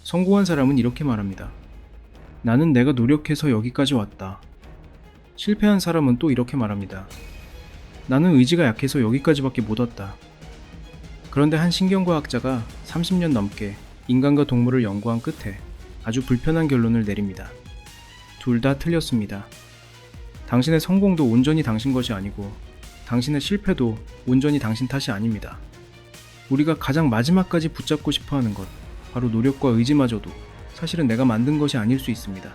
성공한 사람은 이렇게 말합니다. 나는 내가 노력해서 여기까지 왔다. 실패한 사람은 또 이렇게 말합니다. 나는 의지가 약해서 여기까지밖에 못 왔다. 그런데 한 신경과학자가 30년 넘게 인간과 동물을 연구한 끝에 아주 불편한 결론을 내립니다. 둘 다 틀렸습니다. 당신의 성공도 온전히 당신 것이 아니고 당신의 실패도 온전히 당신 탓이 아닙니다. 우리가 가장 마지막까지 붙잡고 싶어 하는 것, 바로 노력과 의지마저도 사실은 내가 만든 것이 아닐 수 있습니다.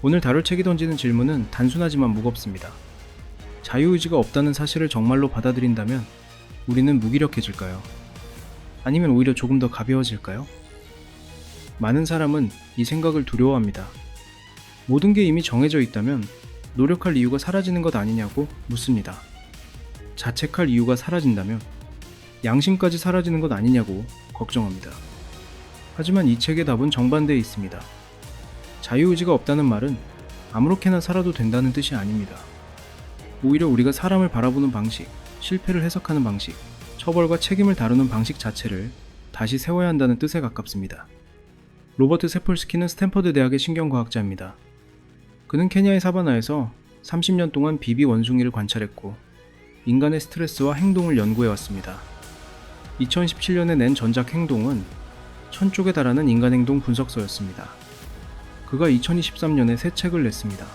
오늘 다룰 책이 던지는 질문은 단순하지만 무겁습니다. 자유의지가 없다는 사실을 정말로 받아들인다면 우리는 무기력해질까요? 아니면 오히려 조금 더 가벼워질까요? 많은 사람은 이 생각을 두려워합니다. 모든 게 이미 정해져 있다면 노력할 이유가 사라지는 것 아니냐고 묻습니다. 자책할 이유가 사라진다면 양심까지 사라지는 것 아니냐고 걱정합니다. 하지만 이 책의 답은 정반대에 있습니다. 자유의지가 없다는 말은 아무렇게나 살아도 된다는 뜻이 아닙니다. 오히려 우리가 사람을 바라보는 방식, 실패를 해석하는 방식, 처벌과 책임을 다루는 방식 자체를 다시 세워야 한다는 뜻에 가깝습니다. 로버트 세폴스키는 스탠퍼드 대학의 신경과학자입니다. 그는 케냐의 사바나에서 30년 동안 비비 원숭이를 관찰했고 인간의 스트레스와 행동을 연구해왔습니다. 2017년에 낸 전작 행동은 1000쪽에 달하는 인간행동 분석서였습니다. 그가 2023년에 새 책을 냈습니다.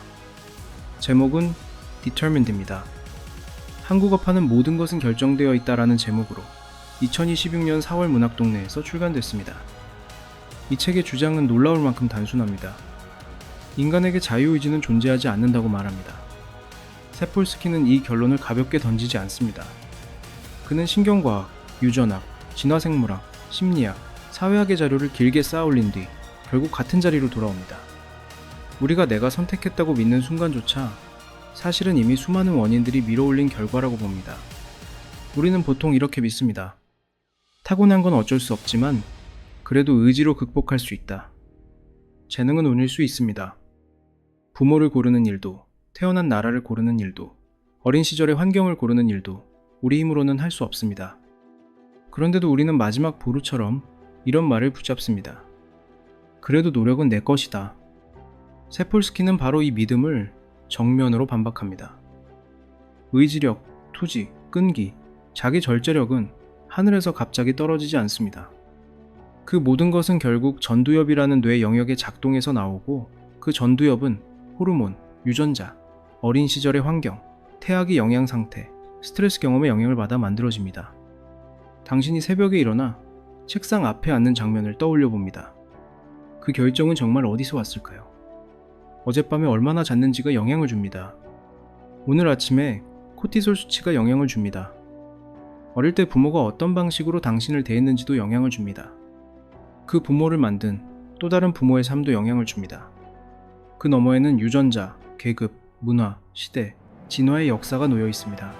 제목은 Determined입니다. 한국어판은 모든 것은 결정되어 있다라는 제목으로 2026년 4월 문학동네에서 출간됐습니다. 이 책의 주장은 놀라울 만큼 단순합니다. 인간에게 자유의지는 존재하지 않는다고 말합니다. 세폴스키는 이 결론을 가볍게 던지지 않습니다. 그는 신경과학, 유전학, 진화생물학, 심리학, 사회학의 자료를 길게 쌓아올린 뒤 결국 같은 자리로 돌아옵니다. 우리가 내가 선택했다고 믿는 순간조차 사실은 이미 수많은 원인들이 밀어올린 결과라고 봅니다. 우리는 보통 이렇게 믿습니다. 타고난 건 어쩔 수 없지만 그래도 의지로 극복할 수 있다. 재능은 운일 수 있습니다. 부모를 고르는 일도, 태어난 나라를 고르는 일도, 어린 시절의 환경을 고르는 일도 우리 힘으로는 할 수 없습니다. 그런데도 우리는 마지막 보루처럼 이런 말을 붙잡습니다. 그래도 노력은 내 것이다. 세폴스키는 바로 이 믿음을 정면으로 반박합니다. 의지력, 투지, 끈기, 자기 절제력은 하늘에서 갑자기 떨어지지 않습니다. 그 모든 것은 결국 전두엽이라는 뇌 영역의 작동에서 나오고 그 전두엽은 호르몬, 유전자, 어린 시절의 환경, 태아기 영양 상태, 스트레스 경험의 영향을 받아 만들어집니다. 당신이 새벽에 일어나 책상 앞에 앉는 장면을 떠올려 봅니다. 그 결정은 정말 어디서 왔을까요? 어젯밤에 얼마나 잤는지가 영향을 줍니다. 오늘 아침에 코티솔 수치가 영향을 줍니다. 어릴 때 부모가 어떤 방식으로 당신을 대했는지도 영향을 줍니다. 그 부모를 만든 또 다른 부모의 삶도 영향을 줍니다. 그 너머에는 유전자, 계급, 문화, 시대, 진화의 역사가 놓여 있습니다.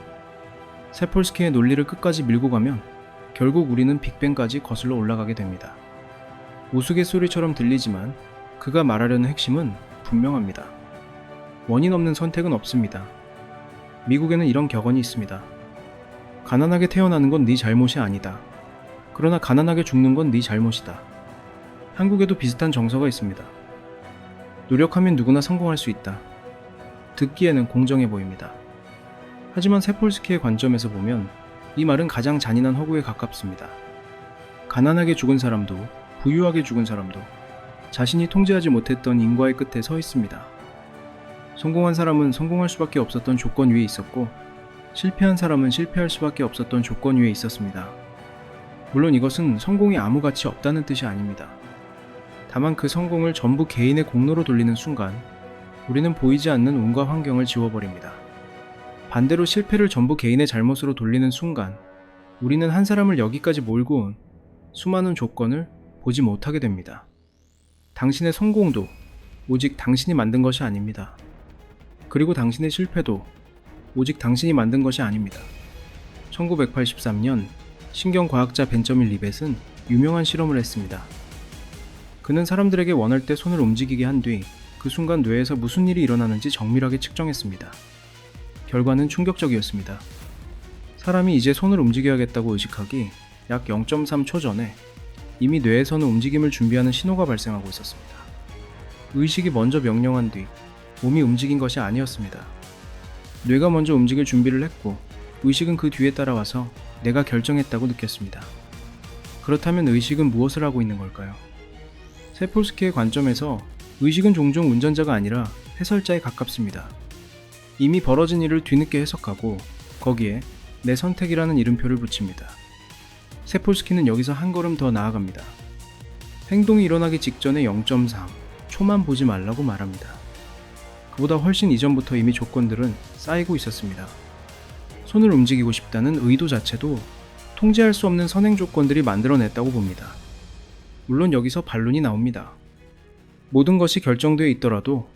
세폴스키의 논리를 끝까지 밀고 가면 결국 우리는 빅뱅까지 거슬러 올라가게 됩니다. 우스갯소리처럼 들리지만 그가 말하려는 핵심은 분명합니다. 원인 없는 선택은 없습니다. 미국에는 이런 격언이 있습니다. 가난하게 태어나는 건 네 잘못이 아니다. 그러나 가난하게 죽는 건 네 잘못이다. 한국에도 비슷한 정서가 있습니다. 노력하면 누구나 성공할 수 있다. 듣기에는 공정해 보입니다. 하지만 세폴스키의 관점에서 보면 이 말은 가장 잔인한 허구에 가깝습니다. 가난하게 죽은 사람도 부유하게 죽은 사람도 자신이 통제하지 못했던 인과의 끝에 서 있습니다. 성공한 사람은 성공할 수밖에 없었던 조건 위에 있었고 실패한 사람은 실패할 수밖에 없었던 조건 위에 있었습니다. 물론 이것은 성공이 아무 가치 없다는 뜻이 아닙니다. 다만 그 성공을 전부 개인의 공로로 돌리는 순간 우리는 보이지 않는 운과 환경을 지워버립니다. 반대로 실패를 전부 개인의 잘못으로 돌리는 순간 우리는 한 사람을 여기까지 몰고 온 수많은 조건을 보지 못하게 됩니다. 당신의 성공도 오직 당신이 만든 것이 아닙니다. 그리고 당신의 실패도 오직 당신이 만든 것이 아닙니다. 1983년 신경과학자 벤저민 리벳은 유명한 실험을 했습니다. 그는 사람들에게 원할 때 손을 움직이게 한 뒤 그 순간 뇌에서 무슨 일이 일어나는지 정밀하게 측정했습니다. 결과는 충격적이었습니다. 사람이 이제 손을 움직여야겠다고 의식하기 약 0.3초 전에 이미 뇌에서는 움직임을 준비하는 신호가 발생하고 있었습니다. 의식이 먼저 명령한 뒤 몸이 움직인 것이 아니었습니다. 뇌가 먼저 움직일 준비를 했고 의식은 그 뒤에 따라와서 내가 결정했다고 느꼈습니다. 그렇다면 의식은 무엇을 하고 있는 걸까요? 세폴스키의 관점에서 의식은 종종 운전자가 아니라 해설자에 가깝습니다. 이미 벌어진 일을 뒤늦게 해석하고 거기에 내 선택이라는 이름표를 붙입니다. 세폴스키는 여기서 한 걸음 더 나아갑니다. 행동이 일어나기 직전에 0.3 초만 보지 말라고 말합니다. 그보다 훨씬 이전부터 이미 조건들은 쌓이고 있었습니다. 손을 움직이고 싶다는 의도 자체도 통제할 수 없는 선행 조건들이 만들어냈다고 봅니다. 물론 여기서 반론이 나옵니다. 모든 것이 결정되어 있더라도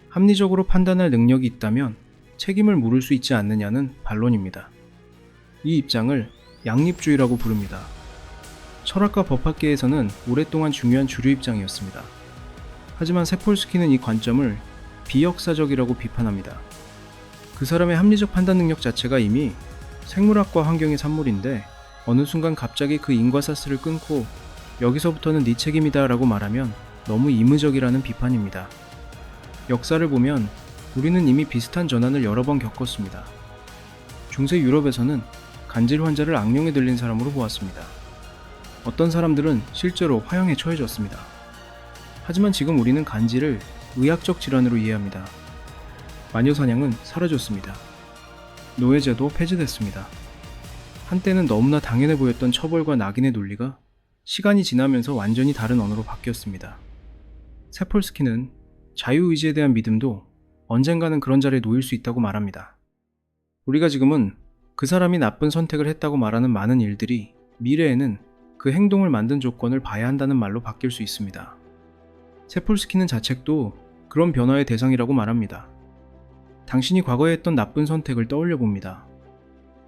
합리적으로 판단할 능력이 있다면 책임을 물을 수 있지 않느냐는 반론입니다. 이 입장을 양립주의라고 부릅니다. 철학과 법학계에서는 오랫동안 중요한 주류 입장이었습니다. 하지만 세폴스키는 이 관점을 비역사적이라고 비판합니다. 그 사람의 합리적 판단 능력 자체가 이미 생물학과 환경의 산물인데 어느 순간 갑자기 그 인과사슬을 끊고 여기서부터는 네 책임이다 라고 말하면 너무 임의적이라는 비판입니다. 역사를 보면 우리는 이미 비슷한 전환을 여러 번 겪었습니다. 중세 유럽에서는 간질 환자를 악령에 들린 사람으로 보았습니다. 어떤 사람들은 실제로 화형에 처해졌습니다. 하지만 지금 우리는 간질을 의학적 질환으로 이해합니다. 마녀사냥은 사라졌습니다. 노예제도 폐지됐습니다. 한때는 너무나 당연해 보였던 처벌과 낙인의 논리가 시간이 지나면서 완전히 다른 언어로 바뀌었습니다. 세폴스키는 자유의지에 대한 믿음도 언젠가는 그런 자리에 놓일 수 있다고 말합니다. 우리가 지금은 그 사람이 나쁜 선택을 했다고 말하는 많은 일들이 미래에는 그 행동을 만든 조건을 봐야 한다는 말로 바뀔 수 있습니다. 세폴스키는 자책도 그런 변화의 대상이라고 말합니다. 당신이 과거에 했던 나쁜 선택을 떠올려 봅니다.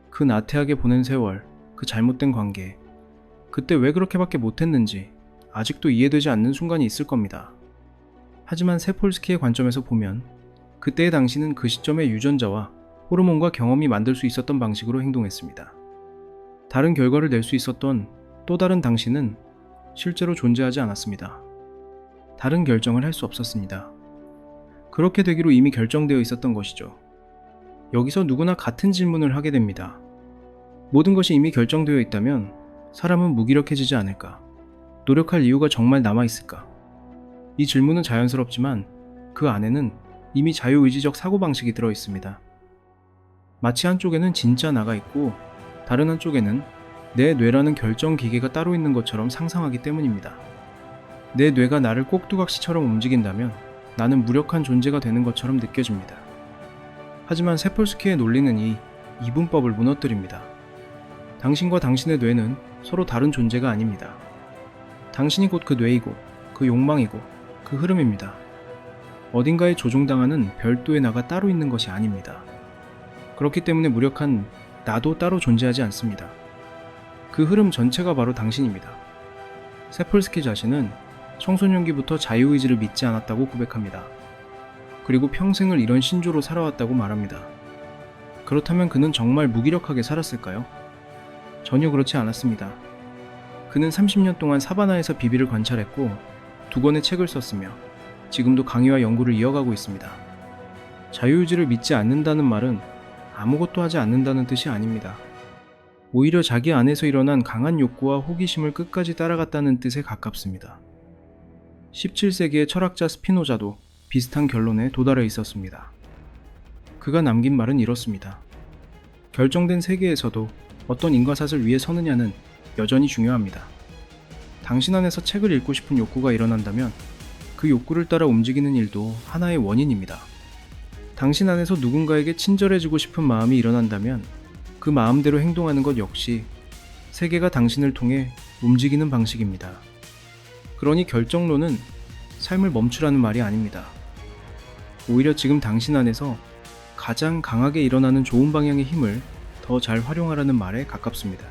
그 나태하게 보낸 세월, 그 잘못된 관계, 그때 왜 그렇게밖에 못했는지 아직도 이해되지 않는 순간이 있을 겁니다. 하지만 세폴스키의 관점에서 보면 그때의 당신은 그 시점의 유전자와 호르몬과 경험이 만들 수 있었던 방식으로 행동했습니다. 다른 결과를 낼 수 있었던 또 다른 당신은 실제로 존재하지 않았습니다. 다른 결정을 할 수 없었습니다. 그렇게 되기로 이미 결정되어 있었던 것이죠. 여기서 누구나 같은 질문을 하게 됩니다. 모든 것이 이미 결정되어 있다면 사람은 무기력해지지 않을까? 노력할 이유가 정말 남아있을까? 이 질문은 자연스럽지만 그 안에는 이미 자유의지적 사고방식이 들어있습니다. 마치 한쪽에는 진짜 나가 있고 다른 한쪽에는 내 뇌라는 결정 기계가 따로 있는 것처럼 상상하기 때문입니다. 내 뇌가 나를 꼭두각시처럼 움직인다면 나는 무력한 존재가 되는 것처럼 느껴집니다. 하지만 세폴스키의 논리는 이 이분법을 무너뜨립니다. 당신과 당신의 뇌는 서로 다른 존재가 아닙니다. 당신이 곧 그 뇌이고 그 욕망이고 그 흐름입니다. 어딘가에 조종당하는 별도의 나가 따로 있는 것이 아닙니다. 그렇기 때문에 무력한 나도 따로 존재하지 않습니다. 그 흐름 전체가 바로 당신입니다. 세폴스키 자신은 청소년기부터 자유의지를 믿지 않았다고 고백합니다. 그리고 평생을 이런 신조로 살아왔다고 말합니다. 그렇다면 그는 정말 무기력하게 살았을까요? 전혀 그렇지 않았습니다. 그는 30년 동안 사바나에서 비비를 관찰했고 2권의 책을 썼으며 지금도 강의와 연구를 이어가고 있습니다. 자유의지를 믿지 않는다는 말은 아무것도 하지 않는다는 뜻이 아닙니다. 오히려 자기 안에서 일어난 강한 욕구와 호기심을 끝까지 따라갔다는 뜻에 가깝습니다. 17세기의 철학자 스피노자도 비슷한 결론에 도달해 있었습니다. 그가 남긴 말은 이렇습니다. 결정된 세계에서도 어떤 인과사슬 위에 서느냐는 여전히 중요합니다. 당신 안에서 책을 읽고 싶은 욕구가 일어난다면 그 욕구를 따라 움직이는 일도 하나의 원인입니다. 당신 안에서 누군가에게 친절해지고 싶은 마음이 일어난다면 그 마음대로 행동하는 것 역시 세계가 당신을 통해 움직이는 방식입니다. 그러니 결정론은 삶을 멈추라는 말이 아닙니다. 오히려 지금 당신 안에서 가장 강하게 일어나는 좋은 방향의 힘을 더 잘 활용하라는 말에 가깝습니다.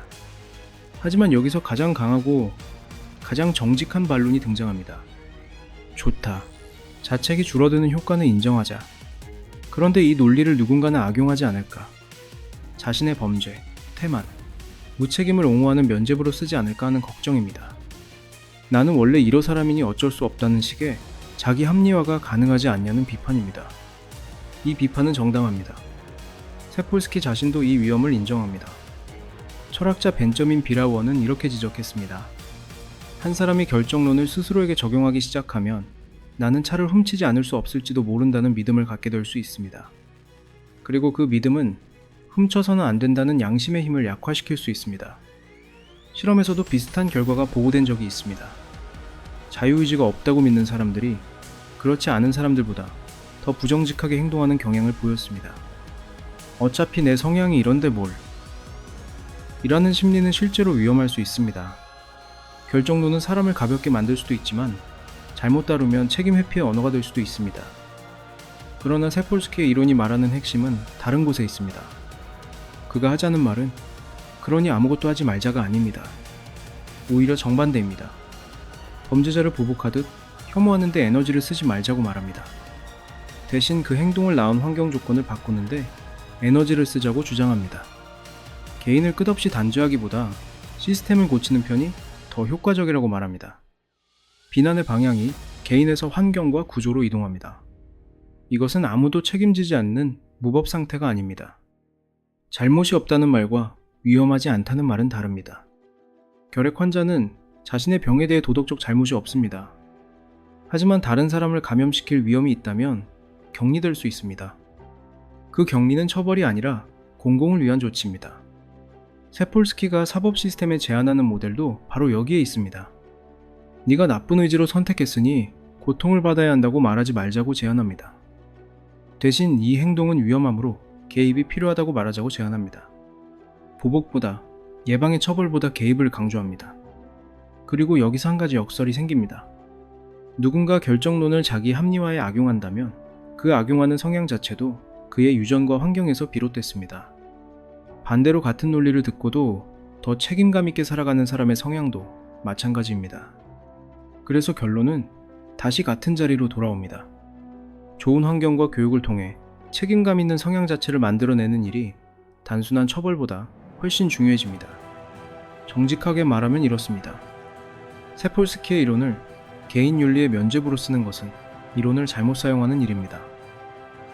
하지만 여기서 가장 강하고 가장 정직한 반론이 등장합니다. 좋다. 자책이 줄어드는 효과는 인정하자. 그런데 이 논리를 누군가는 악용하지 않을까? 자신의 범죄, 태만, 무책임을 옹호하는 면죄부로 쓰지 않을까 하는 걱정입니다. 나는 원래 이러 사람이니 어쩔 수 없다는 식의 자기 합리화가 가능하지 않냐는 비판입니다. 이 비판은 정당합니다. 세폴스키 자신도 이 위험을 인정합니다. 철학자 벤저민 비라워는 이렇게 지적했습니다. 한 사람이 결정론을 스스로에게 적용하기 시작하면 나는 차를 훔치지 않을 수 없을지도 모른다는 믿음을 갖게 될 수 있습니다. 그리고 그 믿음은 훔쳐서는 안 된다는 양심의 힘을 약화시킬 수 있습니다. 실험에서도 비슷한 결과가 보고된 적이 있습니다. 자유의지가 없다고 믿는 사람들이 그렇지 않은 사람들보다 더 부정직하게 행동하는 경향을 보였습니다. 어차피 내 성향이 이런데 뭘. 이라는 심리는 실제로 위험할 수 있습니다. 결정론은 사람을 가볍게 만들 수도 있지만 잘못 다루면 책임 회피의 언어가 될 수도 있습니다. 그러나 세폴스키의 이론이 말하는 핵심은 다른 곳에 있습니다. 그가 하자는 말은 그러니 아무것도 하지 말자가 아닙니다. 오히려 정반대입니다. 범죄자를 보복하듯 혐오하는데 에너지를 쓰지 말자고 말합니다. 대신 그 행동을 낳은 환경 조건을 바꾸는데 에너지를 쓰자고 주장합니다. 개인을 끝없이 단죄하기보다 시스템을 고치는 편이 더 효과적이라고 말합니다. 비난의 방향이 개인에서 환경과 구조로 이동합니다. 이것은 아무도 책임지지 않는 무법 상태가 아닙니다. 잘못이 없다는 말과 위험하지 않다는 말은 다릅니다. 결핵 환자는 자신의 병에 대해 도덕적 잘못이 없습니다. 하지만 다른 사람을 감염시킬 위험이 있다면 격리될 수 있습니다. 그 격리는 처벌이 아니라 공공을 위한 조치입니다. 세폴스키가 사법 시스템에 제안하는 모델도 바로 여기에 있습니다. 네가 나쁜 의지로 선택했으니 고통을 받아야 한다고 말하지 말자고 제안합니다. 대신 이 행동은 위험하므로 개입이 필요하다고 말하자고 제안합니다. 보복보다 예방의 처벌보다 개입을 강조합니다. 그리고 여기서 한 가지 역설이 생깁니다. 누군가 결정론을 자기 합리화에 악용한다면 그 악용하는 성향 자체도 그의 유전과 환경에서 비롯됐습니다. 반대로 같은 논리를 듣고도 더 책임감 있게 살아가는 사람의 성향도 마찬가지입니다. 그래서 결론은 다시 같은 자리로 돌아옵니다. 좋은 환경과 교육을 통해 책임감 있는 성향 자체를 만들어내는 일이 단순한 처벌보다 훨씬 중요해집니다. 정직하게 말하면 이렇습니다. 세폴스키의 이론을 개인 윤리의 면죄부로 쓰는 것은 이론을 잘못 사용하는 일입니다.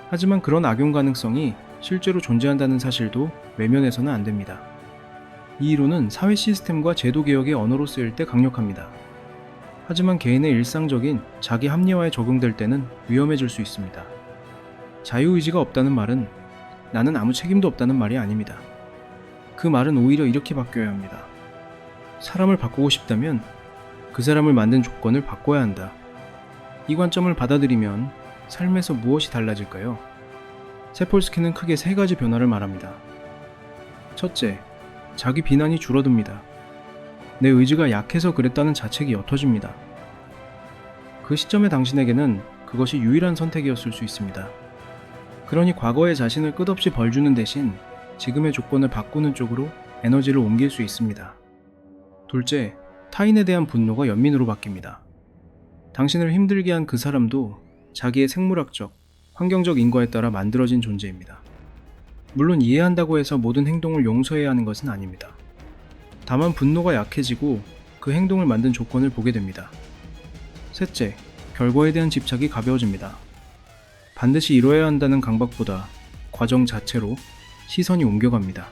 하지만 그런 악용 가능성이 실제로 존재한다는 사실도 외면해서는 안 됩니다. 이 이론은 사회 시스템과 제도 개혁의 언어로 쓰일 때 강력합니다. 하지만 개인의 일상적인 자기 합리화에 적용될 때는 위험해질 수 있습니다. 자유의지가 없다는 말은 나는 아무 책임도 없다는 말이 아닙니다. 그 말은 오히려 이렇게 바뀌어야 합니다. 사람을 바꾸고 싶다면 그 사람을 만든 조건을 바꿔야 한다. 이 관점을 받아들이면 삶에서 무엇이 달라질까요? 세폴스키는 크게 세 가지 변화를 말합니다. 첫째, 자기 비난이 줄어듭니다. 내 의지가 약해서 그랬다는 자책이 옅어집니다. 그 시점의 당신에게는 그것이 유일한 선택이었을 수 있습니다. 그러니 과거의 자신을 끝없이 벌주는 대신 지금의 조건을 바꾸는 쪽으로 에너지를 옮길 수 있습니다. 둘째, 타인에 대한 분노가 연민으로 바뀝니다. 당신을 힘들게 한 그 사람도 자기의 생물학적, 환경적 인과에 따라 만들어진 존재입니다. 물론 이해한다고 해서 모든 행동을 용서해야 하는 것은 아닙니다. 다만 분노가 약해지고 그 행동을 만든 조건을 보게 됩니다. 셋째, 결과에 대한 집착이 가벼워집니다. 반드시 이뤄야 한다는 강박보다 과정 자체로 시선이 옮겨갑니다.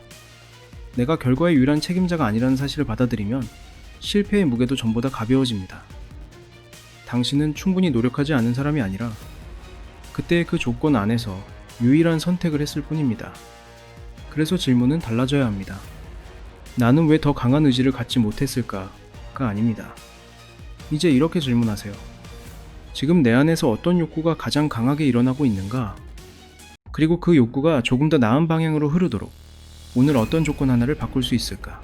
내가 결과의 유일한 책임자가 아니라는 사실을 받아들이면 실패의 무게도 전보다 가벼워집니다. 당신은 충분히 노력하지 않은 사람이 아니라 그때의 그 조건 안에서 유일한 선택을 했을 뿐입니다. 그래서 질문은 달라져야 합니다. 나는 왜 더 강한 의지를 갖지 못했을까가 아닙니다. 이제 이렇게 질문하세요. 지금 내 안에서 어떤 욕구가 가장 강하게 일어나고 있는가? 그리고 그 욕구가 조금 더 나은 방향으로 흐르도록 오늘 어떤 조건 하나를 바꿀 수 있을까?